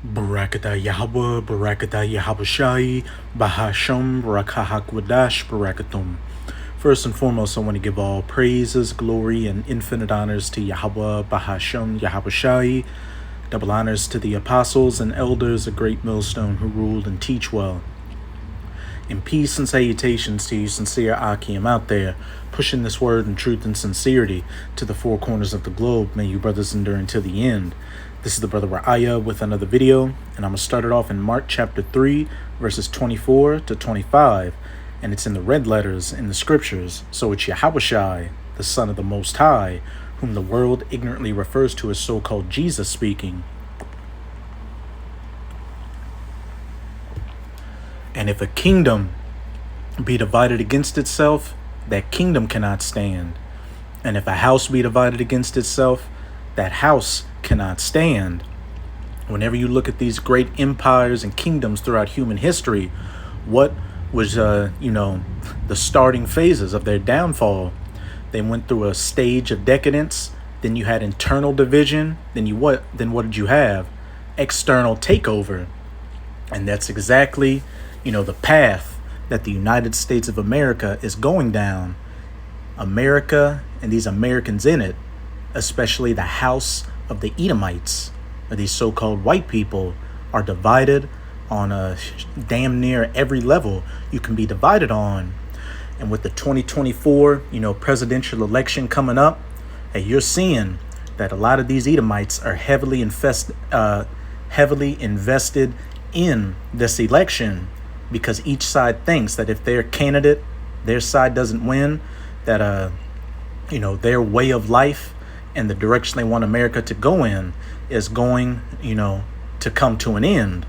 Barakatah Yahweh, Barakatah Yahabushai, Bahasham, BarakahakWadash, Barakatum. First and foremost, I want to give all praises, glory, and infinite honors to Yahweh, Bahasham, Yahabushai. Double honors to the apostles and elders, a great millstone who rule and teach well. And peace and salutations to you sincere Akim out there, pushing this word in truth and sincerity to the four corners of the globe. May you brothers endure until the end. This is the brother Ra'aya with another video, and I'm going to start it off in Mark chapter 3, verses 24 to 25, and it's in the red letters in the scriptures. So it's Yahawashi, the Son of the Most High, whom the world ignorantly refers to as so-called Jesus speaking. And if a kingdom be divided against itself, that kingdom cannot stand. And if a house be divided against itself, that house cannot stand. Whenever you look at these great empires and kingdoms throughout human history, what was, the starting phases of their downfall? They went through a stage of decadence. Then you had internal division. Then what did you have? External takeover. And that's exactly, the path that the United States of America is going down. America and these Americans in it, especially the house of the Edomites, or these so-called white people, are divided on a damn near every level you can be divided on. And with the 2024, presidential election coming up, hey, you're seeing that a lot of these Edomites are heavily invested in this election, because each side thinks that if their candidate, their side doesn't win, that their way of life and the direction they want America to go in is going, to come to an end.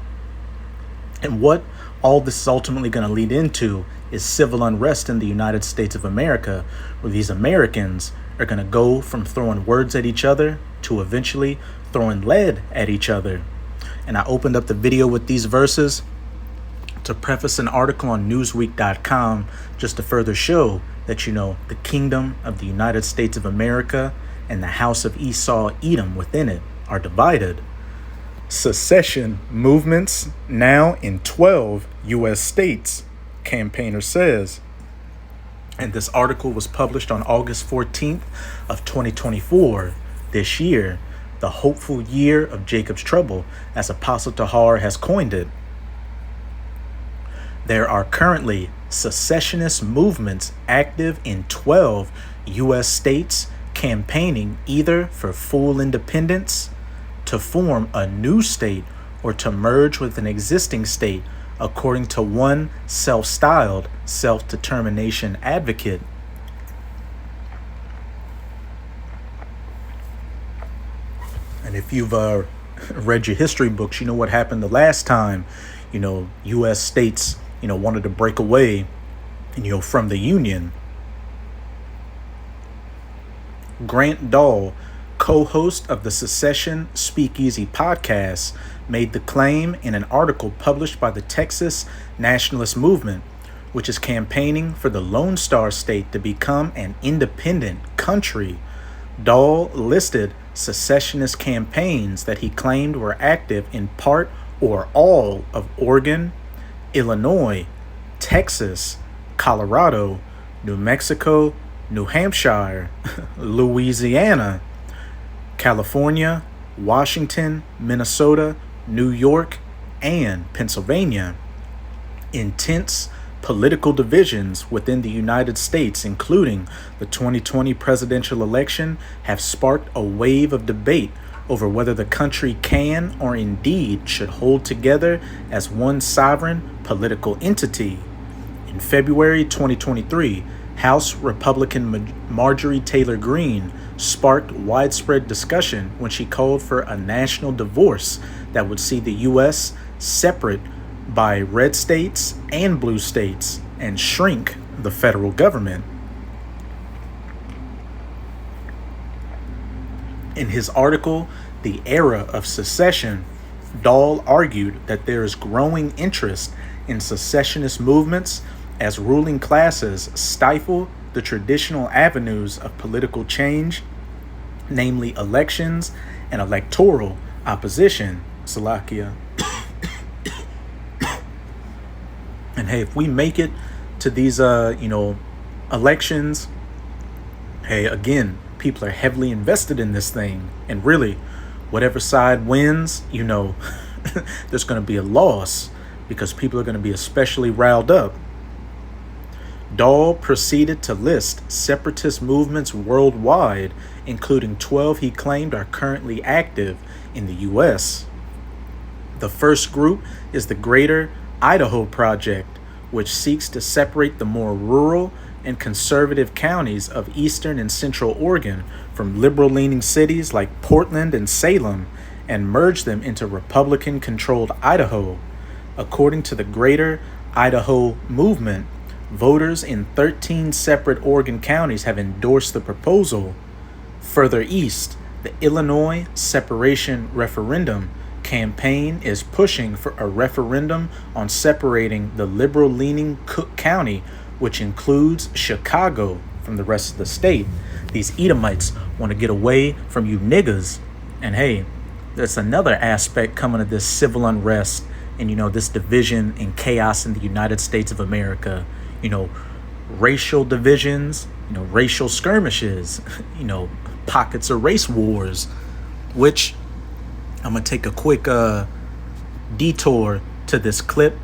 And what all this is ultimately going to lead into is civil unrest in the United States of America, where these Americans are going to go from throwing words at each other to eventually throwing lead at each other. And I opened up the video with these verses to preface an article on Newsweek.com just to further show that, the kingdom of the United States of America and the house of Esau, Edom within it are divided. Secession movements now in 12 U.S. states, campaigner says. And this article was published on August 14th of 2024, this year, the hopeful year of Jacob's trouble, as Apostle Tahar has coined it. There are currently secessionist movements active in 12 U.S. states, campaigning either for full independence, to form a new state, or to merge with an existing state, according to one self-styled self-determination advocate. And if you've read your history books, you know what happened the last time, U.S. states, wanted to break away, from the Union. Grant Dahl, co-host of the Secession Speakeasy podcast, made the claim in an article published by the Texas Nationalist Movement, which is campaigning for the Lone Star State to become an independent country. Dahl listed secessionist campaigns that he claimed were active in part or all of Oregon, Illinois, Texas, Colorado, New Mexico, New Hampshire, Louisiana, California, Washington, Minnesota, New York, and Pennsylvania. Intense political divisions within the United States, including the 2020 presidential election, have sparked a wave of debate over whether the country can or indeed should hold together as one sovereign political entity. In February 2023, House Republican Marjorie Taylor Greene sparked widespread discussion when she called for a national divorce that would see the U.S. separate by red states and blue states and shrink the federal government. In his article, The Era of Secession, Dahl argued that there is growing interest in secessionist movements as ruling classes stifle the traditional avenues of political change, namely elections and electoral opposition, Slovakia. And hey, if we make it to these, elections, hey, again, people are heavily invested in this thing. And really, whatever side wins, there's going to be a loss because people are going to be especially riled up. Dahl proceeded to list separatist movements worldwide, including 12 he claimed are currently active in the U.S. The first group is the Greater Idaho Project, which seeks to separate the more rural and conservative counties of eastern and central Oregon from liberal-leaning cities like Portland and Salem and merge them into Republican-controlled Idaho. According to the Greater Idaho Movement, voters in 13 separate Oregon counties have endorsed the proposal. Further east, the Illinois Separation Referendum campaign is pushing for a referendum on separating the liberal-leaning Cook County, which includes Chicago, from the rest of the state. These Edomites want to get away from you niggas. And hey, there's another aspect coming to this civil unrest and, this division and chaos in the United States of America. Racial divisions, racial skirmishes, pockets of race wars, which I'm going to take a quick detour to this clip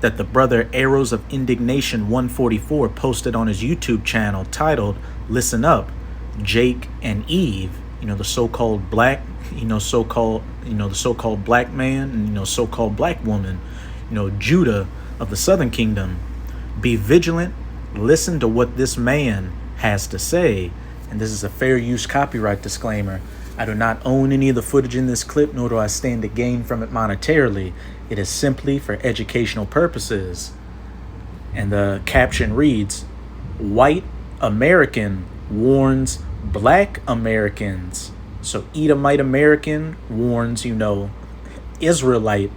that the brother Arrows of Indignation 144 posted on his YouTube channel titled "Listen Up, Jake and Eve," the so-called black, the so-called black man and, so-called black woman, Judah of the Southern Kingdom. Be vigilant, listen to what this man has to say. And this is a fair use copyright disclaimer. I do not own any of the footage in this clip, nor do I stand to gain from it monetarily. It is simply for educational purposes. And the caption reads, "White American warns Black Americans." So Edomite American warns, Israelite,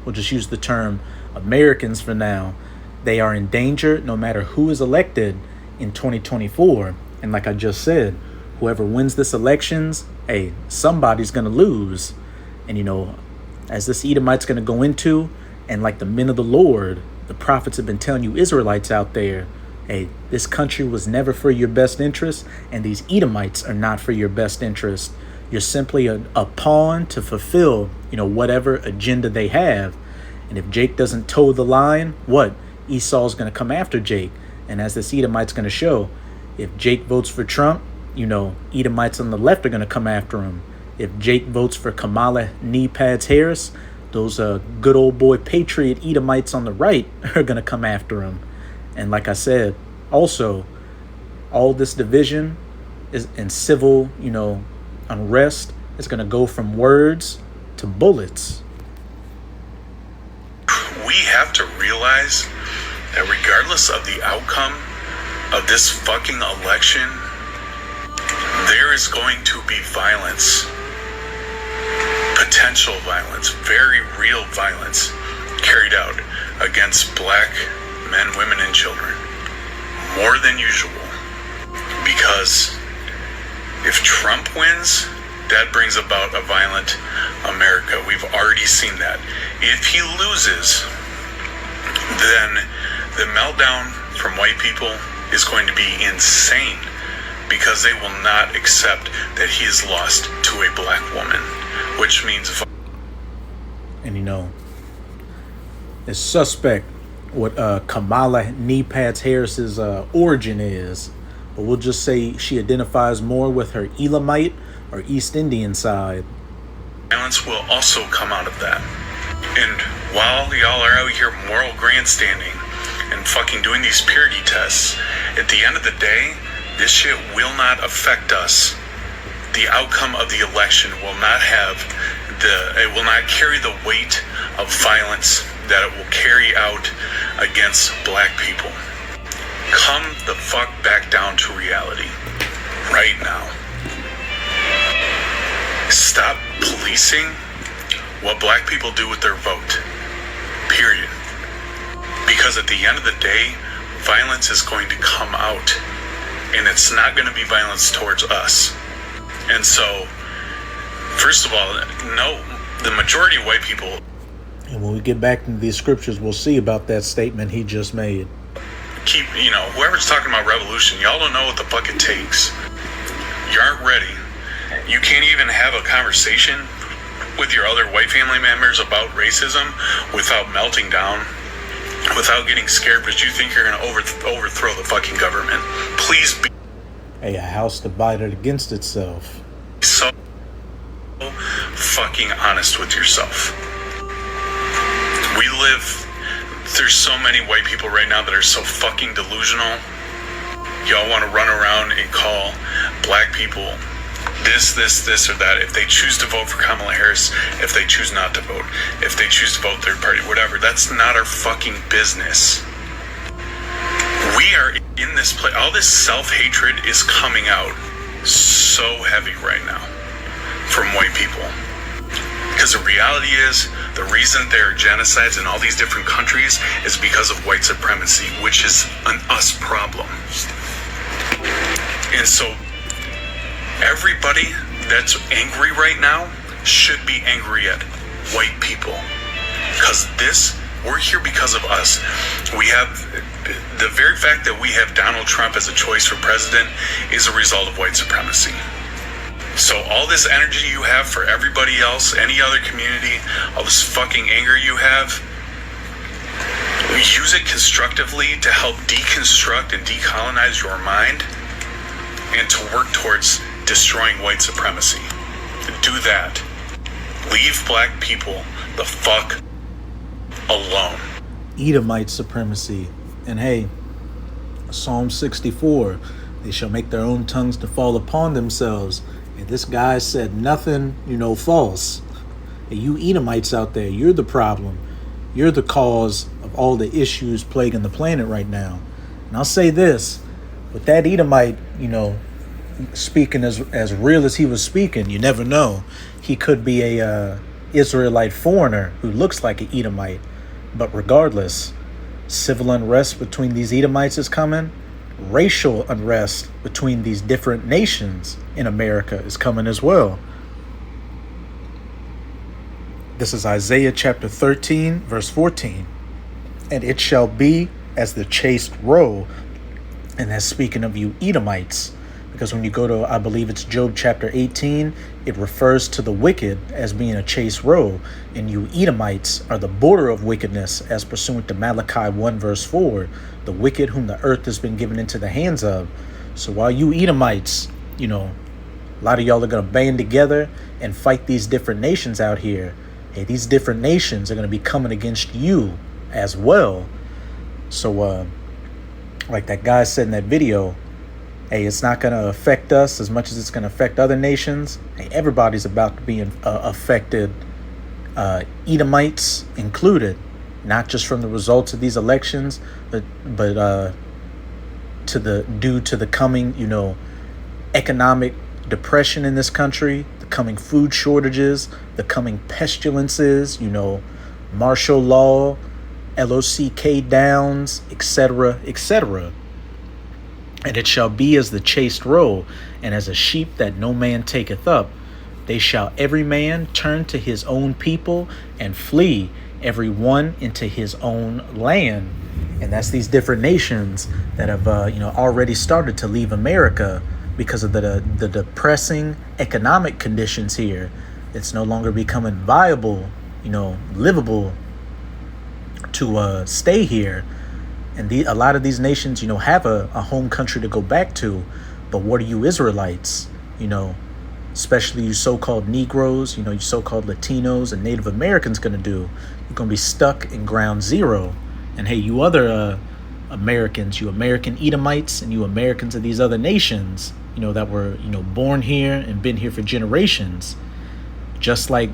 we'll just use the term Americans for now. They are in danger no matter who is elected in 2024. And like I just said, whoever wins this elections, hey, somebody's going to lose. And, as this Edomite's going to go into, and like the men of the Lord, the prophets have been telling you Israelites out there, hey, this country was never for your best interest, and these Edomites are not for your best interest. You're simply a pawn to fulfill, whatever agenda they have. And if Jake doesn't toe the line, what? Esau's going to come after Jake. And as this Edomite's going to show, if Jake votes for Trump, Edomites on the left are going to come after him. If Jake votes for Kamala Knee Pads Harris, those good old boy patriot Edomites on the right are going to come after him. And like I said, also, all this division is in civil, unrest is going to go from words to bullets. We have to realize that regardless of the outcome of this fucking election, there is going to be violence, potential violence, very real violence carried out against black men, women, and children, more than usual. Because if Trump wins, that brings about a violent America. We've already seen that. If he loses, then the meltdown from white people is going to be insane, because they will not accept that he is lost to a black woman, which means... And it's suspect what Kamala Knee Pads Harris's origin is, but we'll just say she identifies more with her Elamite or East Indian side. Violence will also come out of that. And while y'all are out here moral grandstanding and fucking doing these purity tests, at the end of the day, this shit will not affect us. The outcome of the election will not it will not carry the weight of violence that it will carry out against black people. Come the fuck back down to reality right now. Stop policing what black people do with their vote. Period. Because at the end of the day, violence is going to come out, and it's not going to be violence towards us. And so, first of all, no, the majority of white people. And when we get back into these scriptures, we'll see about that statement he just made. Whoever's talking about revolution, y'all don't know what the fuck it takes. You aren't ready. You can't even have a conversation with your other white family members about racism without melting down, without getting scared because you think you're going to overthrow the fucking government. Please be a house divided against itself. So fucking honest with yourself. There's so many white people right now that are so fucking delusional. Y'all want to run around and call black people this, or that. If they choose to vote for Kamala Harris, if they choose not to vote, if they choose to vote third party, whatever, that's not our fucking business. We are in this place. All this self-hatred is coming out so heavy right now from white people. Because the reality is, the reason there are genocides in all these different countries is because of white supremacy, which is an us problem. And so, everybody that's angry right now should be angry at white people. Because we're here because of us. We have, the very fact that we have Donald Trump as a choice for president is a result of white supremacy. So all this energy you have for everybody else, any other community, all this fucking anger you have, use it constructively to help deconstruct and decolonize your mind and to work towards destroying white supremacy. Do that. Leave black people the fuck alone. Edomite supremacy. And hey, Psalm 64, they shall make their own tongues to fall upon themselves. And this guy said nothing, false. And you Edomites out there, you're the problem. You're the cause of all the issues plaguing the planet right now. And I'll say this, with that Edomite, speaking as real as he was speaking, you never know. He could be a Israelite foreigner who looks like an Edomite. But regardless, civil unrest between these Edomites is coming. Racial unrest between these different nations in America is coming as well. This is Isaiah chapter 13, verse 14. And it shall be as the chaste roe. And that's speaking of you Edomites. Because when you go to, I believe it's Job chapter 18, it refers to the wicked as being a chaste roe. And you Edomites are the border of wickedness, as pursuant to Malachi 1 verse 4, the wicked whom the earth has been given into the hands of. So while you Edomites, a lot of y'all are going to band together and fight these different nations out here. Hey, these different nations are going to be coming against you as well. So, like that guy said in that video, hey, it's not going to affect us as much as it's going to affect other nations. Hey, everybody's about to be affected, Edomites included, not just from the results of these elections, but due to the coming, economic depression in this country, the coming food shortages, the coming pestilences, martial law, LOCK downs, etc., etc. And it shall be as the chaste roe, and as a sheep that no man taketh up. They shall every man turn to his own people, and flee every one into his own land. And that's these different nations that have, already started to leave America because of the depressing economic conditions here. It's no longer becoming viable, livable to stay here. And a lot of these nations, have a home country to go back to. But what are you Israelites, especially you so-called Negroes, you so-called Latinos and Native Americans going to do? You're going to be stuck in ground zero. And hey, you other Americans, you American Edomites and you Americans of these other nations, that were, born here and been here for generations. Just like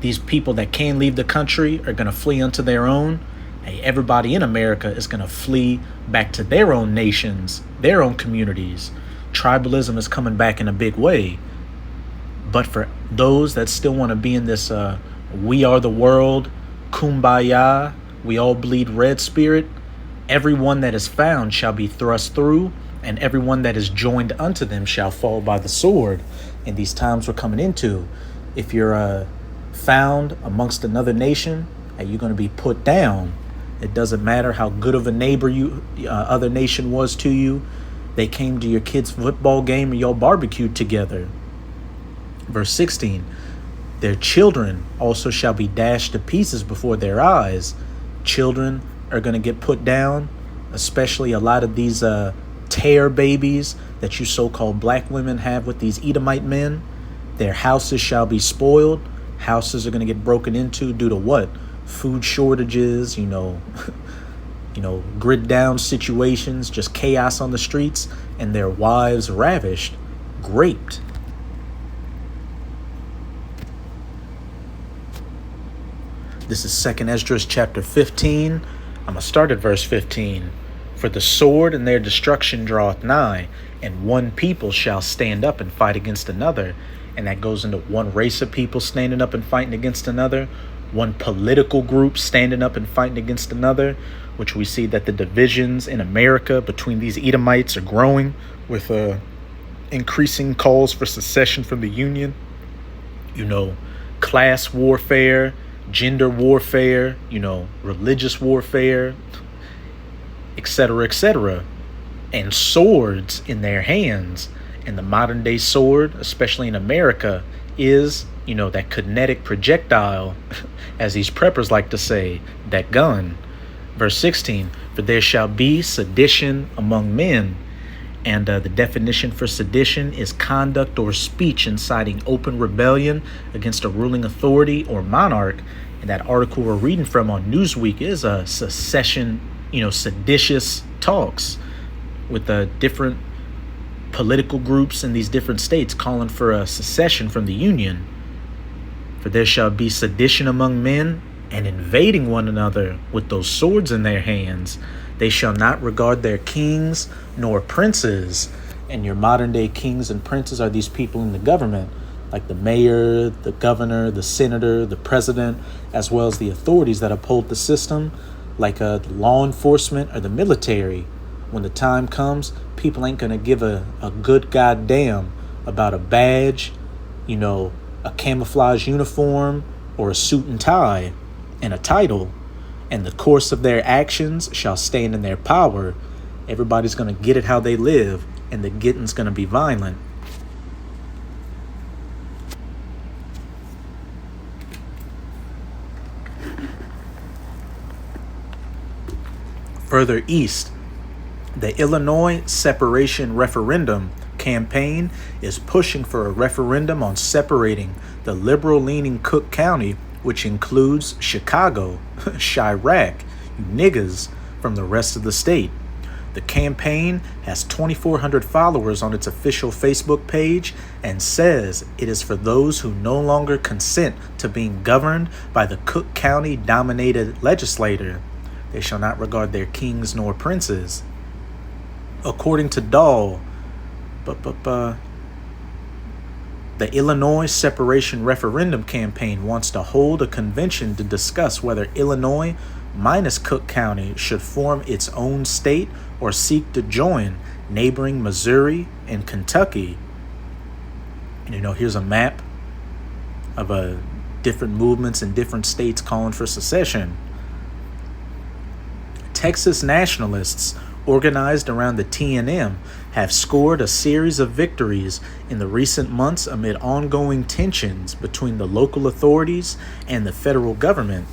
these people that can leave the country are going to flee unto their own. Hey, everybody in America is going to flee back to their own nations, their own communities. Tribalism is coming back in a big way. But for those that still want to be in this we are the world, kumbaya, we all bleed red spirit, everyone that is found shall be thrust through, and everyone that is joined unto them shall fall by the sword. In these times we're coming into, if you're found amongst another nation, and you're going to be put down. It doesn't matter how good of a neighbor other nation was to you. They came to your kid's football game and y'all barbecued together. Verse 16, their children also shall be dashed to pieces before their eyes. Children are going to get put down, especially a lot of these tear babies that you so-called black women have with these Edomite men. Their houses shall be spoiled. Houses are going to get broken into due to what? Food shortages, grid down situations, just chaos on the streets, and their wives ravished, raped. This is 2 Esdras chapter 15. I'm going to start at verse 15. For the sword and their destruction draweth nigh, and one people shall stand up and fight against another. And that goes into one race of people standing up and fighting against another, one political group standing up and fighting against another, which we see that the divisions in America between these Edomites are growing with increasing calls for secession from the Union. Class warfare, gender warfare, religious warfare, etc., etc., and swords in their hands. And the modern day sword, especially in America, is, that kinetic projectile, as these preppers like to say, that gun. Verse 16, for there shall be sedition among men. And the definition for sedition is conduct or speech inciting open rebellion against a ruling authority or monarch. And that article we're reading from on Newsweek is a secession, seditious talks with different political groups in these different states calling for a secession from the Union. For there shall be sedition among men, and invading one another with those swords in their hands. They shall not regard their kings nor princes. And your modern day kings and princes are these people in the government, like the mayor, the governor, the senator, the president, as well as the authorities that uphold the system, like law enforcement or the military. When the time comes, people ain't going to give a good goddamn about a badge, a camouflage uniform, or a suit and tie, and a title. And the course of their actions shall stand in their power. Everybody's going to get it how they live, and the getting's going to be violent. Further east, the Illinois separation referendum campaign is pushing for a referendum on separating the liberal-leaning Cook County, which includes Chicago, Chirac, you niggas, from the rest of the state. The campaign has 2,400 followers on its official Facebook page and says it is for those who no longer consent to being governed by the Cook County-dominated legislature. They shall not regard their kings nor princes. According to Dahl, the Illinois separation referendum campaign wants to hold a convention to discuss whether Illinois minus Cook County should form its own state or seek to join neighboring Missouri and Kentucky. And, here's a map of different movements in different states calling for secession. Texas nationalists organized around the TNM have scored a series of victories in the recent months amid ongoing tensions between the local authorities and the federal government.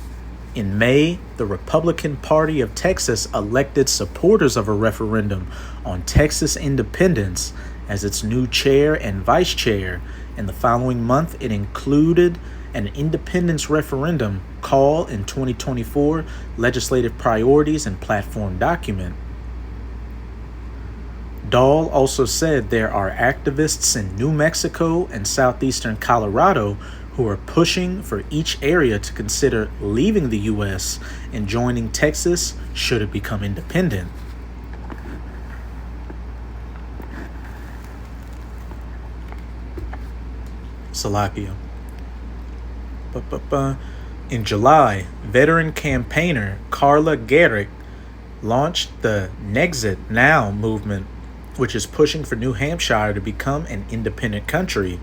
In May, the Republican Party of Texas elected supporters of a referendum on Texas independence as its new chair and vice chair, and the following month it included an independence referendum call in 2024 legislative priorities and platform document. Dahl also said there are activists in New Mexico and southeastern Colorado who are pushing for each area to consider leaving the U.S. and joining Texas should it become independent. Salakia. In July, veteran campaigner Carla Gericke launched the Nexit Now movement, which is pushing for New Hampshire to become an independent country.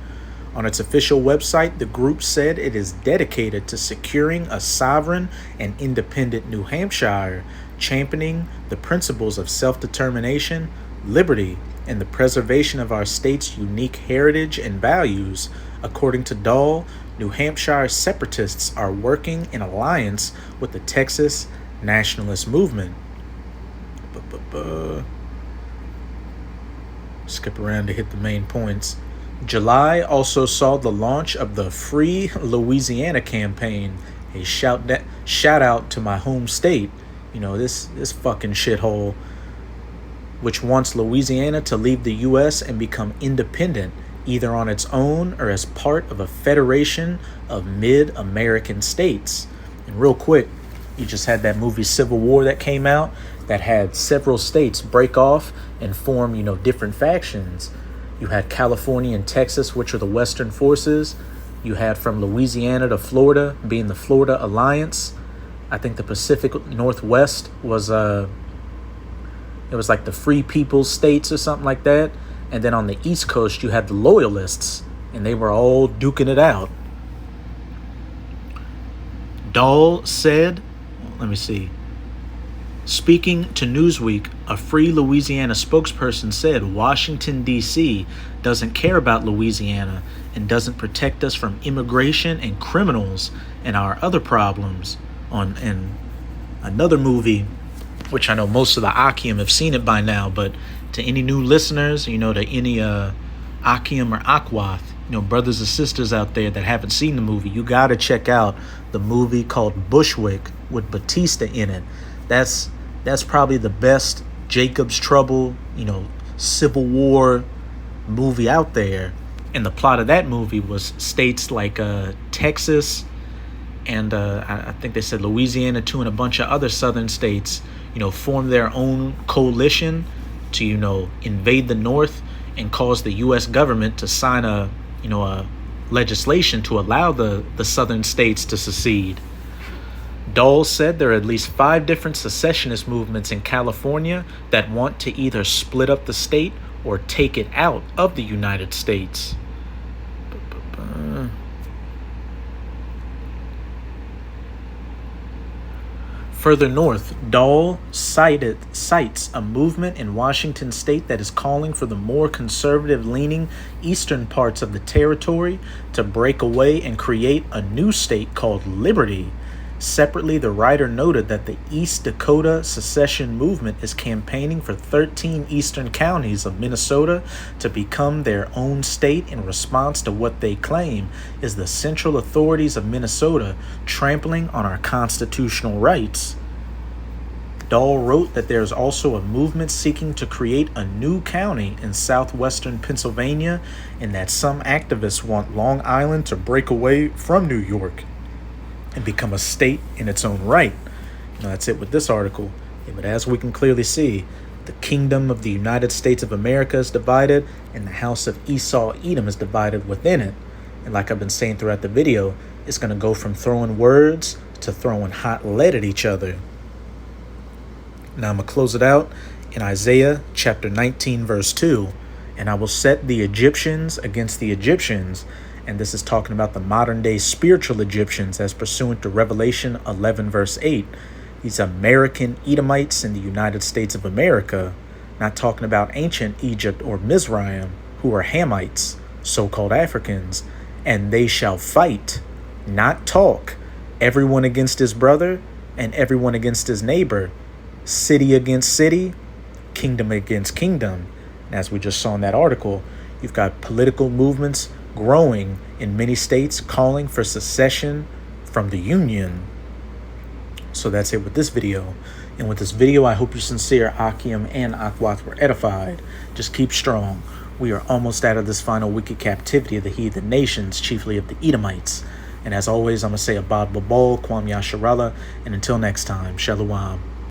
On its official website, the group said it is dedicated to securing a sovereign and independent New Hampshire, championing the principles of self-determination, liberty, and the preservation of our state's unique heritage and values. According to Dahl, New Hampshire separatists are working in alliance with the Texas nationalist movement. Skip around to hit the main points. July also saw the launch of the Free Louisiana campaign, a shout out to my home state, this fucking shithole, which wants Louisiana to leave the U.S. and become independent, either on its own or as part of a federation of mid-American states. And real quick, you just had that movie Civil War that came out that had several states break off and form, different factions. You had California and Texas, which are the Western forces. You had from Louisiana to Florida being the Florida Alliance. I think the Pacific Northwest was it was like the Free People's States or something like that. And then on the East Coast, you had the Loyalists, and they were all duking it out. Dahl said, let me see. Speaking to Newsweek, a Free Louisiana spokesperson said Washington, D.C. doesn't care about Louisiana and doesn't protect us from immigration and criminals and our other problems. And another movie, which I know most of the Akim have seen it by now, but to any new listeners, to any Akim or Akwath, brothers and sisters out there that haven't seen the movie, you got to check out the movie called Bushwick with Batista in it. That's probably the best Jacob's Trouble, Civil War movie out there. And the plot of that movie was states like Texas and I think they said Louisiana too, and a bunch of other southern states, form their own coalition to, invade the North and cause the U.S. government to sign a legislation to allow the southern states to secede. Dahl said there are at least 5 different secessionist movements in California that want to either split up the state or take it out of the United States. Further north, Dahl cites a movement in Washington state that is calling for the more conservative-leaning eastern parts of the territory to break away and create a new state called Liberty. Separately, the writer noted that the East Dakota secession movement is campaigning for 13 eastern counties of Minnesota to become their own state in response to what they claim is the central authorities of Minnesota trampling on our constitutional rights. Dahl wrote that there is also a movement seeking to create a new county in southwestern Pennsylvania, and that some activists want Long Island to break away from New York and become a state in its own right. That's it with this article. But as we can clearly see, the kingdom of the United States of America is divided, and the house of Esau Edom is divided within it. And like I've been saying throughout the video, it's going to go from throwing words to throwing hot lead at each other. Now I'm going to close it out in Isaiah chapter 19, verse 2. And I will set the Egyptians against the Egyptians. And this is talking about the modern day spiritual Egyptians as pursuant to Revelation 11, verse 8. These American Edomites in the United States of America, not talking about ancient Egypt or Mizraim, who are Hamites, so-called Africans. And they shall fight, not talk, everyone against his brother and everyone against his neighbor, city against city, kingdom against kingdom. And as we just saw in that article, you've got political movements growing in many states calling for secession from the Union. So that's it with this video. And with this video, I hope your sincere Akim and Akwath were edified. Just keep strong. We are almost out of this final wicked captivity of the heathen nations, chiefly of the Edomites. And as always, I'm going to say Abad Babal, Kwam Yasharallah, and until next time, Shalom.